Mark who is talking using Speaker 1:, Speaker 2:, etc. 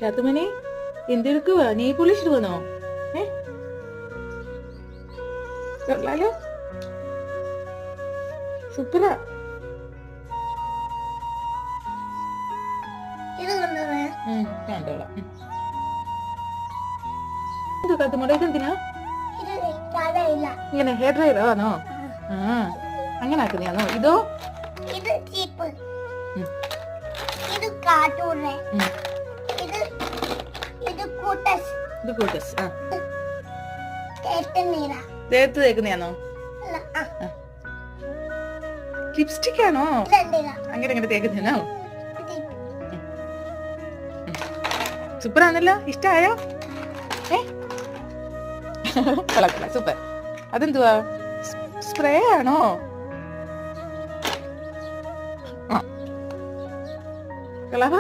Speaker 1: ചാത്തുമണി എന്തെടുക്കുവാ? നെയ് പോളിഷ് ഇടുവന്നോ? കൊള്ളാലോ, സൂപ്പറാ. കണ്ടോളാം. ഇത് കാത്തുമോളെ, ഇതെന്തിനാ ഇങ്ങനെ? ഹെയർ ഡ്രയർ ആണോ? അങ്ങനെ ആക്കുന്നയാണോ? ഇതോ
Speaker 2: ഇത്
Speaker 1: കൂട്ടസ്. ദേഹത്ത് തേക്കുന്നയാണോ? ലിപ്സ്റ്റിക് ആണോ? അങ്ങനെ അങ്ങനെ തേക്കുന്നയാണോ? സൂപ്പറാണല്ലോ, ഇഷ്ടായോ? സൂപ്പർ. അതെന്തുവാ? സ്പ്രേ ആണോ? കളവ